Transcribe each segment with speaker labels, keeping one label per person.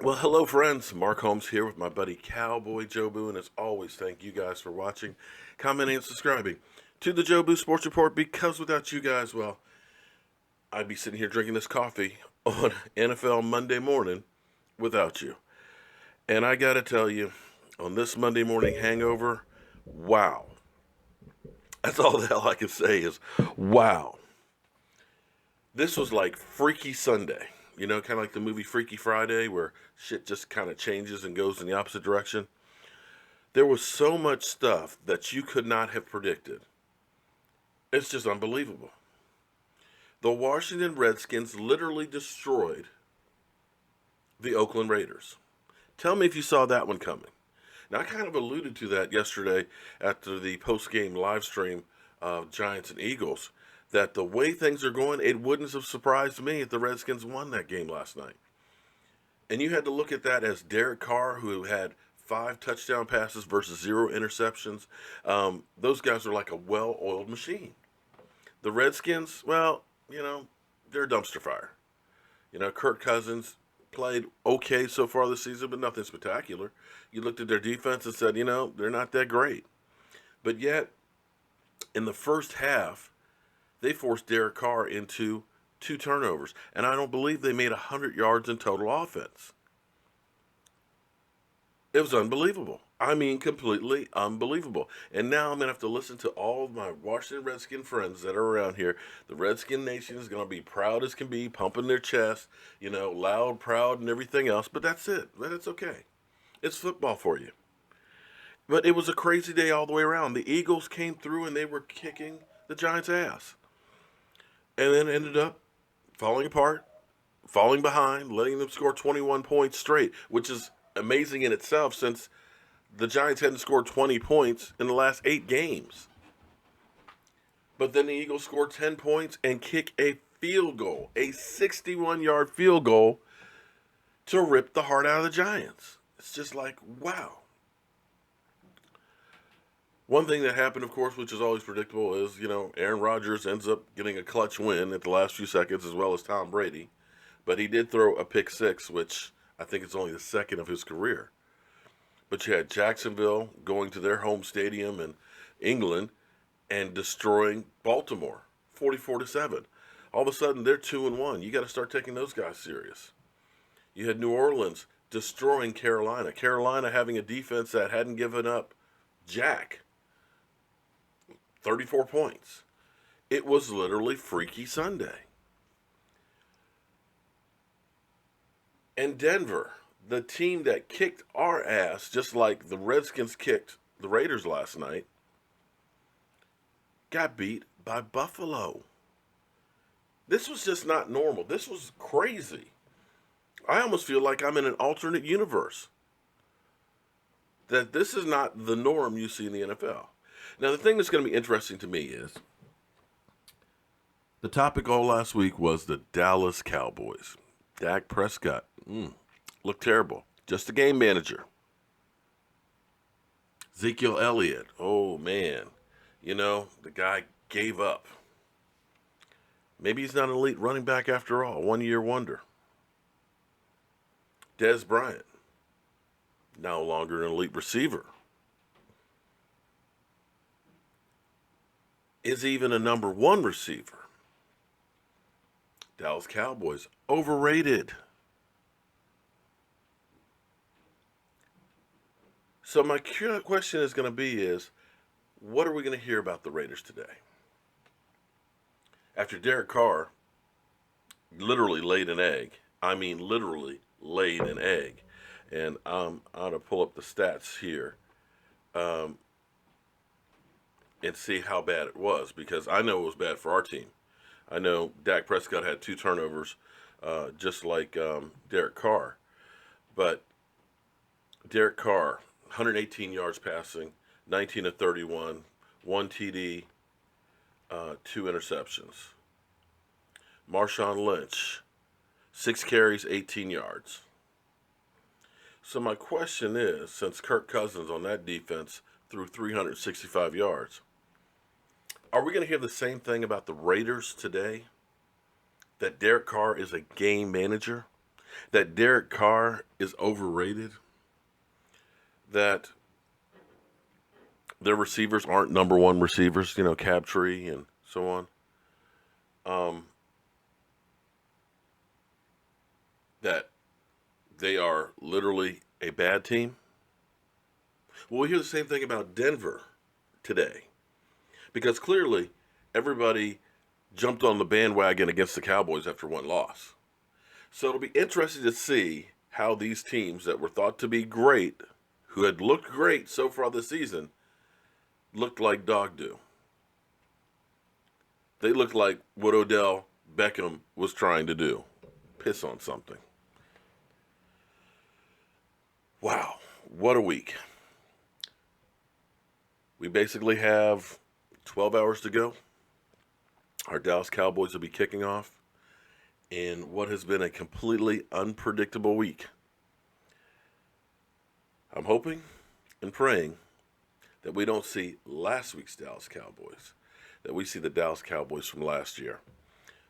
Speaker 1: Well, hello, friends. Mark Holmes here with my buddy Cowboy Jobu, and as always, thank you guys for watching, commenting, and subscribing to the Jobu Sports Report. Because without you guys, well, I'd be sitting here drinking this coffee on NFL Monday morning without you. And I gotta tell you, on this Monday morning hangover, wow. That's all the hell I can say is wow. This was like Freaky Sunday. You know, kind of like the movie Freaky Friday, where shit just kind of changes and goes in the opposite direction. There was so much stuff that you could not have predicted. It's just unbelievable. The Washington Redskins literally destroyed the Oakland Raiders. Tell me if you saw that one coming. Now, I kind of alluded to that yesterday after the post-game live stream of Giants and Eagles, that the way things are going, it wouldn't have surprised me if the Redskins won that game last night. And you had to look at that as Derek Carr, who had 5 touchdown passes versus 0 interceptions. Those guys are like a well-oiled machine. The Redskins, well, they're a dumpster fire. Kirk Cousins played okay so far this season, but nothing spectacular. You looked at their defense and said, they're not that great. But yet, in the first half, they forced Derek Carr into 2 turnovers. And I don't believe they made 100 yards in total offense. It was unbelievable. I mean, completely unbelievable. And now I'm going to have to listen to all of my Washington Redskin friends that are around here. The Redskin Nation is going to be proud as can be, pumping their chest, loud, proud, and everything else. But that's it. That's okay. It's football for you. But it was a crazy day all the way around. The Eagles came through and they were kicking the Giants' ass. And then ended up falling apart, falling behind, letting them score 21 points straight, which is amazing in itself since the Giants hadn't scored 20 points in the last 8 games. But then the Eagles scored 10 points and kick a field goal, a 61-yard field goal to rip the heart out of the Giants. It's just like, wow. One thing that happened, of course, which is always predictable, is, Aaron Rodgers ends up getting a clutch win at the last few seconds, as well as Tom Brady. But he did throw a pick 6, which I think is only the second of his career. But you had Jacksonville going to their home stadium in England and destroying Baltimore, 44-7. All of a sudden, they're 2-1. You got to start taking those guys serious. You had New Orleans destroying Carolina. Carolina having a defense that hadn't given up jack. 34 points. It was literally Freaky Sunday. And Denver, the team that kicked our ass, just like the Redskins kicked the Raiders last night, got beat by Buffalo. This was just not normal. This was crazy. I almost feel like I'm in an alternate universe. That this is not the norm you see in the NFL. Now, the thing that's going to be interesting to me is the topic all last week was the Dallas Cowboys. Dak Prescott looked terrible. Just a game manager. Ezekiel Elliott, oh man, the guy gave up. Maybe he's not an elite running back after all, 1-year wonder. Dez Bryant, no longer an elite receiver. Is even a number 1 receiver. Dallas Cowboys, overrated. So my question is going to be is, what are we going to hear about the Raiders today? After Derek Carr literally laid an egg. I mean literally laid an egg. And I'm going to pull up the stats here and see how bad it was, because I know it was bad for our team. I know Dak Prescott had 2 turnovers, just like Derek Carr. But Derek Carr, 118 yards passing, 19 of 31, 1 TD, 2 interceptions. Marshawn Lynch, 6 carries, 18 yards. So my question is, since Kirk Cousins on that defense threw 365 yards, are we going to hear the same thing about the Raiders today? That Derek Carr is a game manager? that Derek Carr is overrated, that their receivers aren't number one receivers, Crabtree and so on. That they are literally a bad team. Well, we hear the same thing about Denver today, because clearly everybody jumped on the bandwagon against the Cowboys after one loss. So it'll be interesting to see how these teams that were thought to be great, who had looked great so far this season, looked like dog do. They looked like what Odell Beckham was trying to do. Piss on something. Wow, what a week. We basically have 12 hours to go. Our Dallas Cowboys will be kicking off in what has been a completely unpredictable week. I'm hoping and praying that we don't see last week's Dallas Cowboys, that we see the Dallas Cowboys from last year,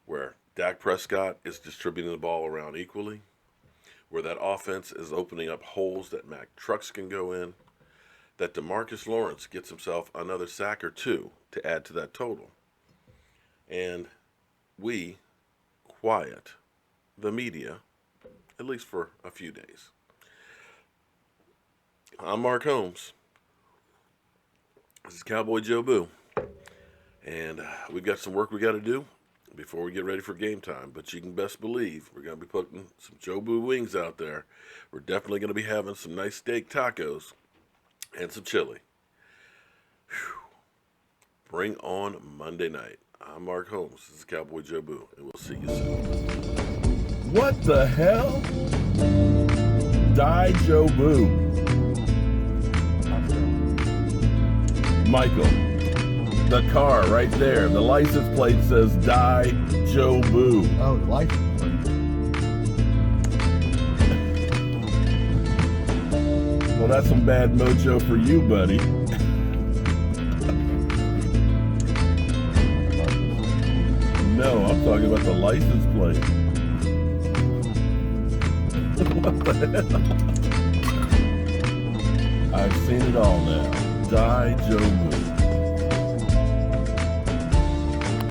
Speaker 1: where Dak Prescott is distributing the ball around equally, where that offense is opening up holes that Mack trucks can go in, that DeMarcus Lawrence gets himself another sack or two to add to that total. And we quiet the media, at least for a few days. I'm Mark Holmes. This is Cowboy Jobu. And we've got some work we got to do before we get ready for game time. But you can best believe we're going to be putting some Jobu wings out there. We're definitely going to be having some nice steak tacos and some chili. Whew. Bring on Monday night. I'm Mark Holmes. This is Cowboy Jobu, and we'll see you soon.
Speaker 2: What the hell? Die Jobu. Michael, the car right there. The license plate says Die Jobu.
Speaker 3: Oh, the license plate.
Speaker 2: Well, that's some bad mojo for you, buddy. No, I'm talking about the license plate. What the hell? I've seen it all now. Die Jobu.